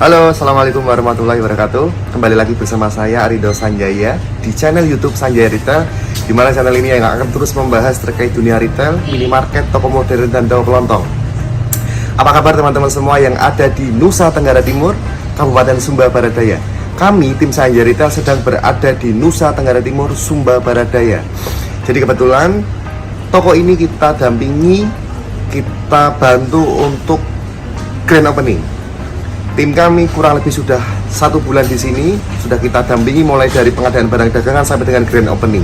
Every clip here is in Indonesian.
Halo, assalamualaikum warahmatullahi wabarakatuh. Kembali lagi bersama saya Arido Sanjaya di channel YouTube Sanjaya Retail, di mana channel ini yang akan terus membahas terkait dunia retail, minimarket, toko modern dan toko kelontong. Apa kabar teman-teman semua yang ada di Nusa Tenggara Timur, Kabupaten Sumba Barat Daya? Kami tim Sanjaya Retail sedang berada di Nusa Tenggara Timur, Sumba Barat Daya. Jadi kebetulan toko ini kita dampingi, kita bantu untuk grand opening. Tim kami kurang lebih sudah 1 bulan di sini, sudah kita dampingi mulai dari pengadaan barang dagangan sampai dengan grand opening.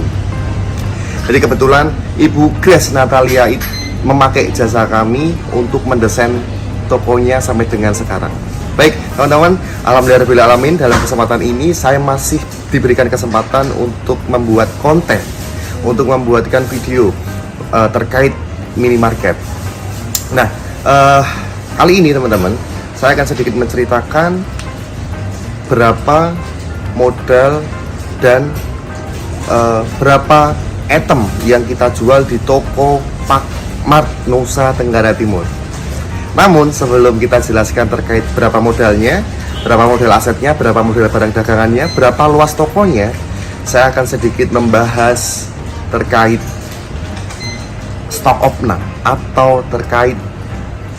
Jadi kebetulan Ibu Grace Natalia memakai jasa kami untuk mendesain tokonya sampai dengan sekarang. Baik teman-teman, alhamdulillah alamin, dalam kesempatan ini saya masih diberikan kesempatan untuk membuat konten, untuk membuatkan video terkait minimarket. Nah, kali ini teman-teman, saya akan sedikit menceritakan berapa modal dan berapa item yang kita jual di toko Pak Mart Nusa Tenggara Timur. Namun sebelum kita jelaskan terkait berapa modalnya, berapa modal asetnya, berapa modal barang dagangannya, berapa luas tokonya, saya akan sedikit membahas terkait stock of none atau terkait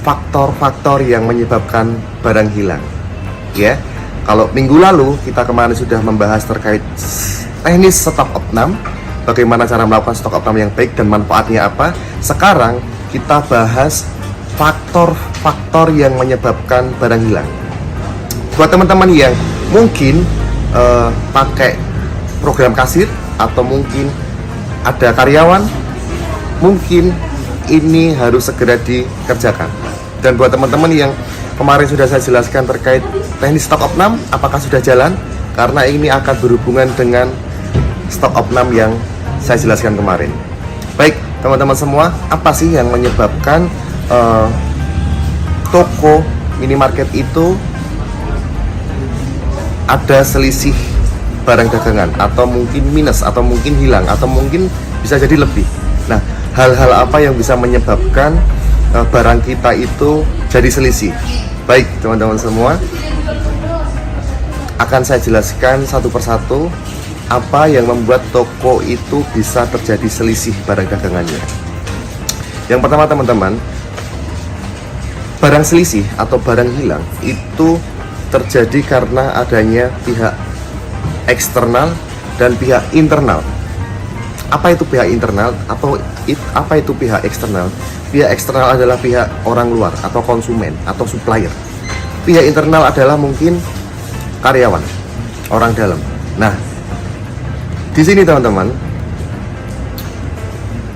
faktor-faktor yang menyebabkan barang hilang. Ya, kalau minggu lalu kita kemarin sudah membahas terkait teknis stock of none, bagaimana cara melakukan stock of none yang baik dan manfaatnya apa. Sekarang kita bahas faktor-faktor yang menyebabkan barang hilang. Buat teman-teman yang mungkin pakai program kasir atau mungkin ada karyawan, mungkin ini harus segera dikerjakan. Dan buat teman-teman yang kemarin sudah saya jelaskan terkait teknis stock of none, apakah sudah jalan? Karena ini akan berhubungan dengan stock of none yang saya jelaskan kemarin. Baik teman-teman semua, apa sih yang menyebabkan toko minimarket itu ada selisih barang dagangan, atau mungkin minus, atau mungkin hilang, atau mungkin bisa jadi lebih? Nah, hal-hal apa yang bisa menyebabkan barang kita itu jadi selisih? Baik teman-teman semua, akan saya jelaskan satu persatu apa yang membuat toko itu bisa terjadi selisih barang dagangannya. Yang pertama teman-teman, barang selisih atau barang hilang itu terjadi karena adanya pihak eksternal dan pihak internal. Apa itu pihak internal atau apa itu pihak eksternal? Pihak eksternal adalah pihak orang luar atau konsumen atau supplier. Pihak internal adalah mungkin karyawan, orang dalam. Nah, di sini teman-teman,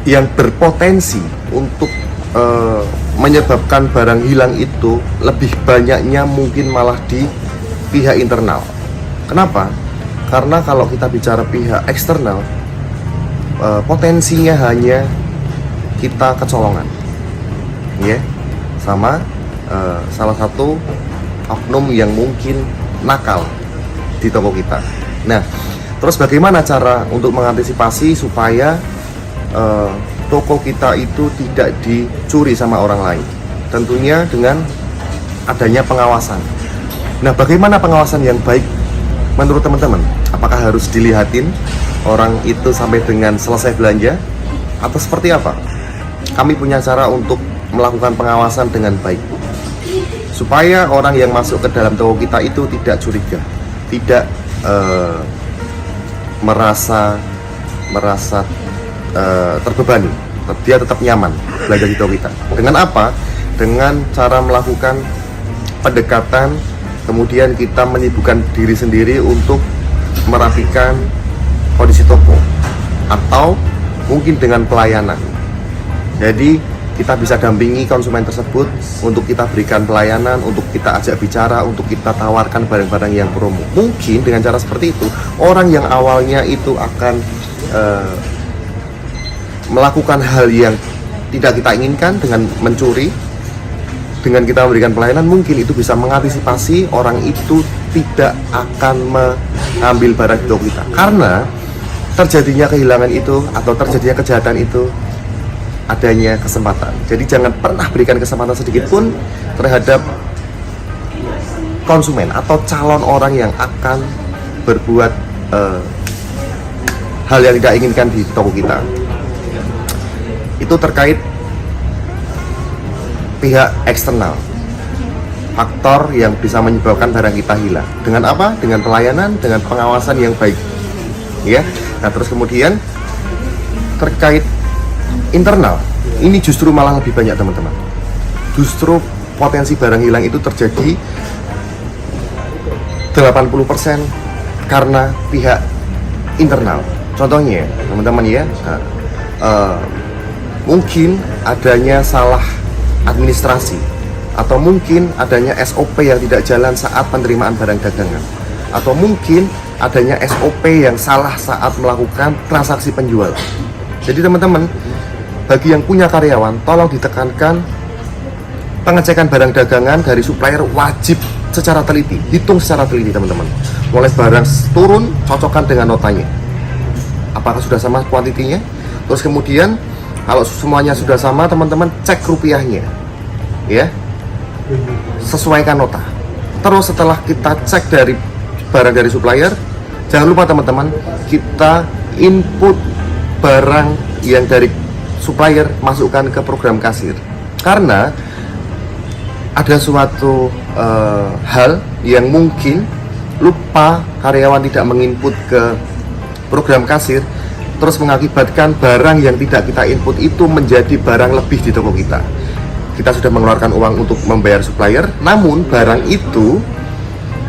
yang berpotensi untuk menyebabkan barang hilang itu lebih banyaknya mungkin malah di pihak internal. Kenapa? Karena kalau kita bicara pihak eksternal, potensinya hanya kita kecolongan, ya, sama salah satu oknum yang mungkin nakal di toko kita. Nah, terus bagaimana cara untuk mengantisipasi supaya toko kita itu tidak dicuri sama orang lain? Tentunya dengan adanya pengawasan. Nah, bagaimana pengawasan yang baik menurut teman-teman? Apakah harus dilihatin orang itu sampai dengan selesai belanja, atau seperti apa? Kami punya cara untuk melakukan pengawasan dengan baik, supaya orang yang masuk ke dalam toko kita itu tidak curiga, tidak merasa terbebani, dia tetap nyaman belanja di toko kita. Dengan apa? Dengan cara melakukan pendekatan, kemudian kita menyibukkan diri sendiri untuk merapikan kondisi toko, atau mungkin dengan pelayanan. Jadi kita bisa dampingi konsumen tersebut untuk kita berikan pelayanan, untuk kita ajak bicara, untuk kita tawarkan barang-barang yang promo. Mungkin dengan cara seperti itu, orang yang awalnya itu akan melakukan hal yang tidak kita inginkan dengan mencuri, dengan kita memberikan pelayanan, mungkin itu bisa mengantisipasi orang itu tidak akan mengambil barang di toko kita. Karena terjadinya kehilangan itu atau terjadinya kejahatan itu adanya kesempatan. Jadi jangan pernah berikan kesempatan sedikit pun terhadap konsumen atau calon orang yang akan berbuat hal yang tidak inginkan di toko kita. Itu terkait pihak eksternal, faktor yang bisa menyebabkan barang kita hilang. Dengan apa? Dengan pelayanan, dengan pengawasan yang baik, ya. Nah, terus kemudian terkait internal, ini justru malah lebih banyak, teman-teman. Justru potensi barang hilang itu terjadi 80% karena pihak internal. Contohnya, teman-teman ya, mungkin adanya salah administrasi, atau mungkin adanya SOP yang tidak jalan saat penerimaan barang dagangan, atau mungkin adanya SOP yang salah saat melakukan transaksi penjualan. Jadi teman-teman, bagi yang punya karyawan, tolong ditekankan pengecekan barang dagangan dari supplier wajib secara teliti, hitung secara teliti, teman-teman. Mulai barang turun, cocokkan dengan notanya, apakah sudah sama kuantitinya. Terus kemudian kalau semuanya sudah sama, teman-teman cek rupiahnya, ya, sesuaikan nota. Terus setelah kita cek dari barang dari supplier, jangan lupa teman-teman, kita input barang yang dari supplier, masukkan ke program kasir. Karena ada suatu hal yang mungkin lupa karyawan tidak menginput ke program kasir, terus mengakibatkan barang yang tidak kita input itu menjadi barang lebih di toko kita. Kita sudah mengeluarkan uang untuk membayar supplier, namun barang itu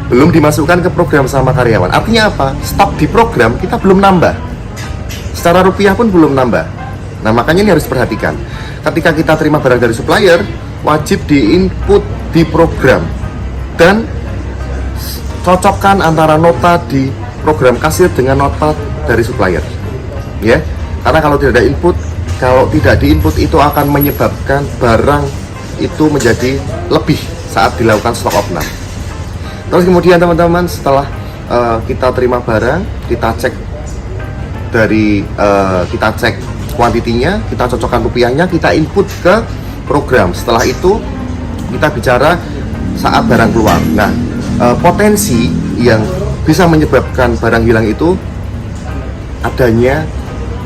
belum dimasukkan ke program sama karyawan. Artinya apa? Stok di program kita belum nambah, secara rupiah pun belum nambah. Nah, makanya ini harus diperhatikan. Ketika kita terima barang dari supplier, wajib diinput di program dan cocokkan antara nota di program kasir dengan nota dari supplier, ya. Karena kalau tidak ada input, kalau tidak diinput, itu akan menyebabkan barang itu menjadi lebih saat dilakukan stok opnam. Terus kemudian teman-teman, setelah kita terima barang, kita cek kita cek kuantitinya, kita cocokkan rupiahnya, kita input ke program. Setelah itu kita bicara saat barang keluar. Nah, potensi yang bisa menyebabkan barang hilang itu adanya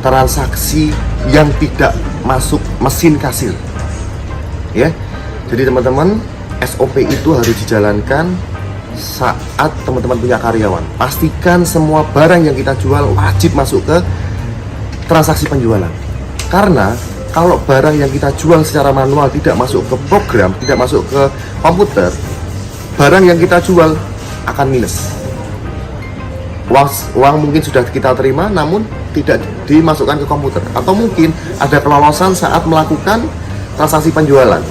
transaksi yang tidak masuk mesin kasir, ya. Jadi teman-teman, SOP itu harus dijalankan saat teman-teman punya karyawan. Pastikan semua barang yang kita jual wajib masuk ke transaksi penjualan. Karena kalau barang yang kita jual secara manual tidak masuk ke program, tidak masuk ke komputer, barang yang kita jual akan minus. Uang mungkin sudah kita terima, namun tidak dimasukkan ke komputer. Atau mungkin ada kelolosan saat melakukan transaksi penjualan,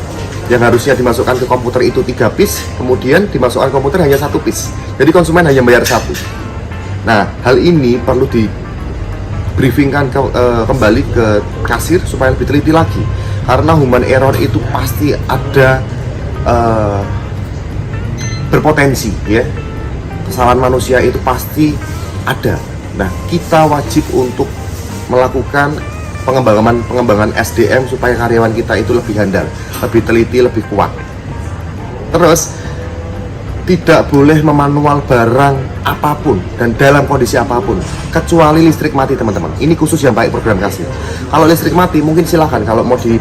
yang harusnya dimasukkan ke komputer itu 3 piece, kemudian dimasukkan ke komputer hanya 1 piece. Jadi konsumen hanya bayar 1. Nah, hal ini perlu di briefingkan kembali ke kasir supaya lebih teliti lagi, karena human error itu pasti ada, berpotensi, ya. Kesalahan manusia itu pasti ada. Nah, kita wajib untuk melakukan pengembangan SDM supaya karyawan kita itu lebih handal, lebih teliti, lebih kuat. Terus tidak boleh memanual barang apapun dan dalam kondisi apapun, kecuali listrik mati, teman-teman. Ini khusus yang baik program kasir. Kalau listrik mati mungkin silahkan kalau mau di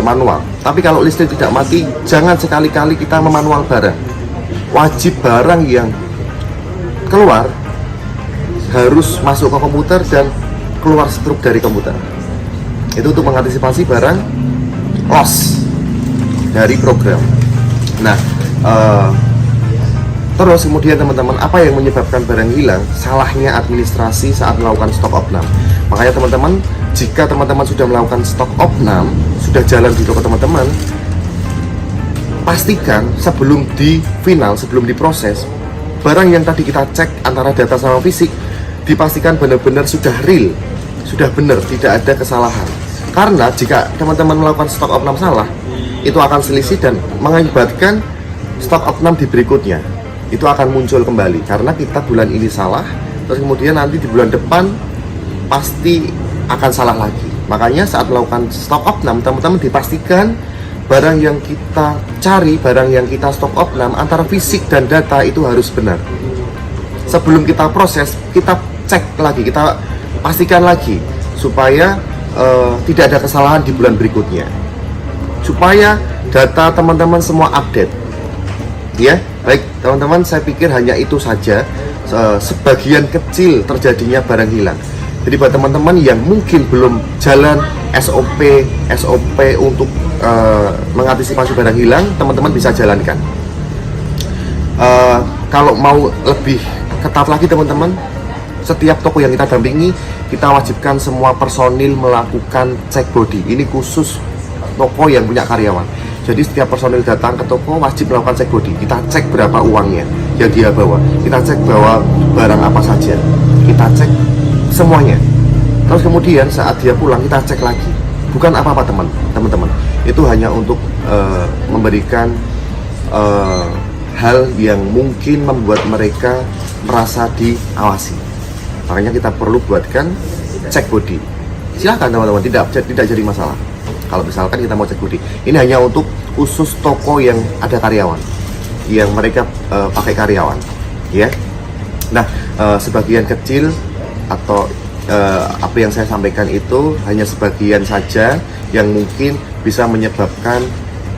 manual, tapi kalau listrik tidak mati, jangan sekali-kali kita memanual barang. Wajib barang yang keluar harus masuk ke komputer dan keluar struk dari komputer. Itu untuk mengantisipasi barang loss dari program. Nah, terus kemudian teman-teman, apa yang menyebabkan barang hilang? Salahnya administrasi saat melakukan stok opnam. Makanya teman-teman, jika teman-teman sudah melakukan stok opnam, sudah jalan di toko teman-teman, pastikan sebelum di final, sebelum diproses, barang yang tadi kita cek antara data sama fisik, dipastikan benar-benar sudah real, sudah benar, tidak ada kesalahan. Karena jika teman-teman melakukan stok opnam salah, itu akan selisih dan mengakibatkan stok opnam di berikutnya itu akan muncul kembali, karena kita bulan ini salah, terus kemudian nanti di bulan depan pasti akan salah lagi. Makanya saat melakukan stok opnam, teman-teman dipastikan barang yang kita cari, barang yang kita stok opnam, antara fisik dan data itu harus benar. Sebelum kita proses, kita cek lagi, kita pastikan lagi supaya tidak ada kesalahan di bulan berikutnya, supaya data teman-teman semua update. Ya, baik teman-teman, saya pikir hanya itu saja. Sebagian kecil terjadinya barang hilang. Jadi buat teman-teman yang mungkin belum jalan SOP untuk mengantisipasi barang hilang, teman-teman bisa jalankan. Kalau mau lebih ketat lagi teman-teman, setiap toko yang kita dampingi, kita wajibkan semua personil melakukan cek body. Ini khusus toko yang punya karyawan. Jadi setiap personil datang ke toko wajib melakukan cek body. Kita cek berapa uangnya yang dia bawa, kita cek bawa barang apa saja, kita cek semuanya. Terus kemudian saat dia pulang kita cek lagi. Bukan apa-apa teman-teman. Itu hanya untuk memberikan hal yang mungkin membuat mereka merasa diawasi. Makanya kita perlu buatkan cek body. Silahkan teman-teman, tidak jadi masalah. Kalau misalkan kita mau cek body, ini hanya untuk khusus toko yang ada karyawan, yang mereka pakai karyawan, ya. Nah, sebagian kecil atau apa yang saya sampaikan itu hanya sebagian saja yang mungkin bisa menyebabkan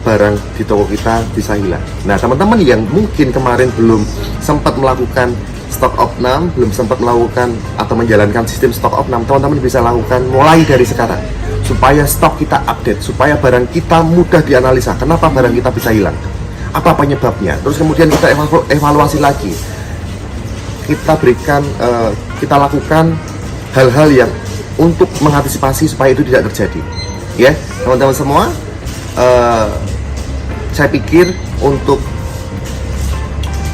barang di toko kita bisa hilang. Nah, teman-teman yang mungkin kemarin belum sempat melakukan stok opnam, belum sempat melakukan atau menjalankan sistem stok opnam, teman-teman bisa lakukan mulai dari sekarang, supaya stok kita update, supaya barang kita mudah dianalisa. Kenapa barang kita bisa hilang? Apa penyebabnya? Terus kemudian kita evaluasi lagi. Kita berikan, kita lakukan hal-hal yang untuk mengantisipasi supaya itu tidak terjadi. Ya, teman-teman semua, saya pikir untuk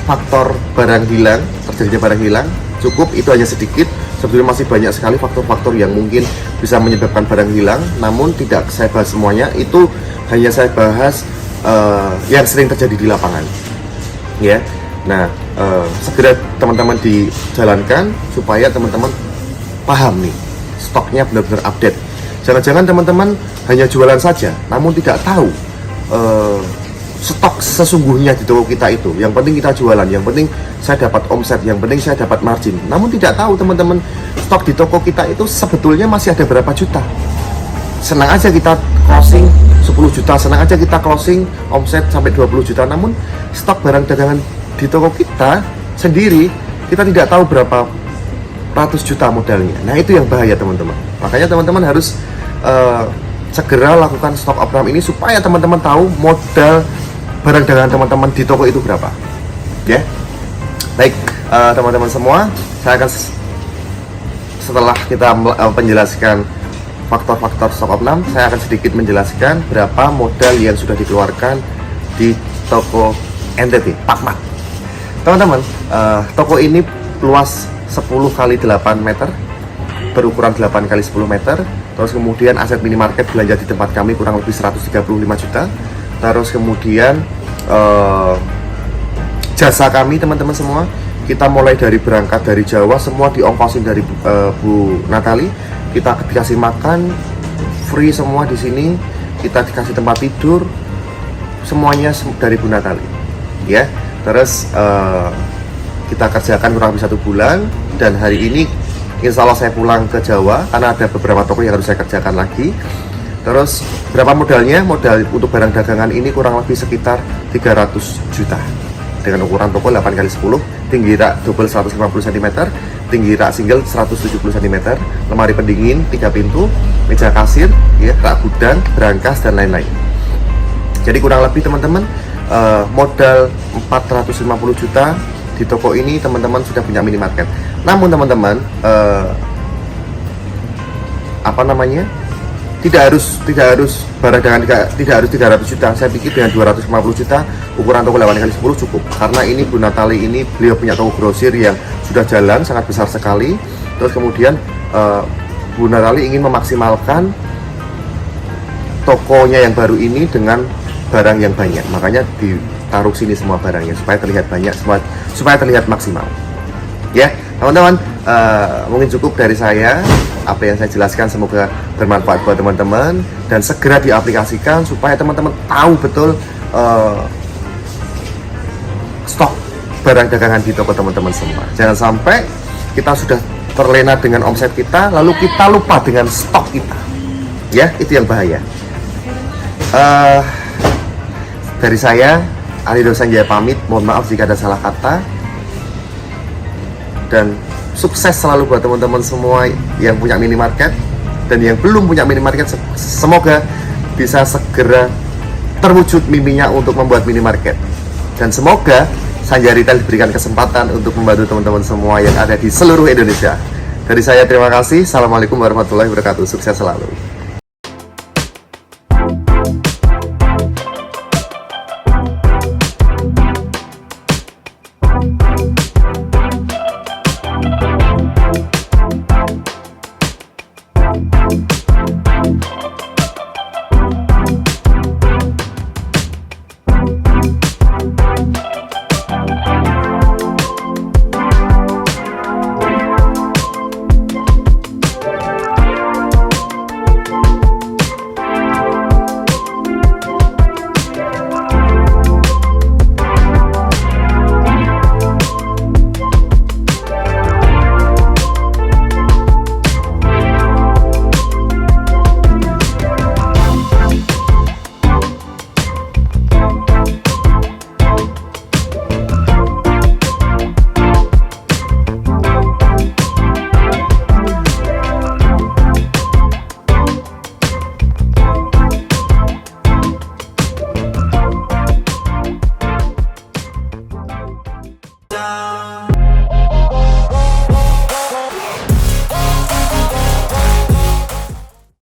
faktor barang hilang, terjadinya barang hilang, cukup. Itu hanya sedikit. Sebetulnya masih banyak sekali faktor-faktor yang mungkin bisa menyebabkan barang hilang, namun tidak saya bahas semuanya. Itu hanya saya bahas yang sering terjadi di lapangan, ya. Nah, segera teman-teman dijalankan supaya teman-teman paham nih, stoknya benar-benar update. Jangan-jangan teman-teman hanya jualan saja, namun tidak tahu stok sesungguhnya di toko kita itu. Yang penting kita jualan, yang penting saya dapat omset, yang penting saya dapat margin. Namun tidak tahu teman-teman, stok di toko kita itu sebetulnya masih ada berapa juta. Senang aja kita closing 10 juta, senang aja kita closing omset sampai 20 juta. Namun stok barang dagangan di toko kita sendiri, kita tidak tahu berapa ratus juta modalnya. Nah, itu yang bahaya teman-teman. Makanya teman-teman harus segera lakukan stok opnam ini supaya teman-teman tahu modal barang dagangan teman-teman di toko itu berapa, ya. Baik, teman-teman semua, saya akan setelah kita menjelaskan faktor-faktor stok opnam, saya akan sedikit menjelaskan berapa modal yang sudah dikeluarkan di toko NTT Pak Mat. Teman-teman, toko ini luas 10 x 8 meter, berukuran 8 x 10 meter. Terus kemudian aset minimarket belanja di tempat kami kurang lebih 135 juta. Terus kemudian jasa kami teman-teman semua, kita mulai dari berangkat dari Jawa, semua diongkosin dari Bu Natali. Kita dikasih makan free semua di sini, kita dikasih tempat tidur, semuanya dari Bu Natali, ya. Terus kita kerjakan kurang lebih 1 bulan, dan hari ini insya Allah saya pulang ke Jawa karena ada beberapa toko yang harus saya kerjakan lagi. Terus berapa modalnya? Modal untuk barang dagangan ini kurang lebih sekitar 300 juta dengan ukuran toko 8 x 10, tinggi rak double 150 cm, tinggi rak single 170 cm, lemari pendingin 3 pintu, meja kasir, ya, rak gudang, berangkas, dan lain-lain. Jadi kurang lebih teman-teman, modal 450 juta di toko ini teman-teman sudah punya minimarket. Namun teman-teman, tidak harus barang dagangan, tidak harus 300 juta. Saya pikir dengan 250 juta ukuran toko 8 x 10 cukup. Karena ini Bu Natali ini, beliau punya toko grosir yang sudah jalan sangat besar sekali. Terus kemudian Bu Natali ingin memaksimalkan tokonya yang baru ini dengan barang yang banyak. Makanya ditaruh sini semua barangnya supaya terlihat banyak, supaya terlihat maksimal. Ya, Teman-teman, mungkin cukup dari saya. Apa yang saya jelaskan semoga bermanfaat buat teman-teman dan segera diaplikasikan supaya teman-teman tahu betul stok barang dagangan di toko teman-teman semua. Jangan sampai kita sudah terlena dengan omset kita lalu kita lupa dengan stok kita, ya, itu yang bahaya. Dari saya Arido Sanjaya pamit, mohon maaf jika ada salah kata, dan sukses selalu buat teman-teman semua yang punya minimarket dan yang belum punya minimarket. Semoga bisa segera terwujud mimpinya untuk membuat minimarket, dan semoga Sanjaya Retail diberikan kesempatan untuk membantu teman-teman semua yang ada di seluruh Indonesia. Dari saya terima kasih. Assalamualaikum warahmatullahi wabarakatuh. Sukses selalu.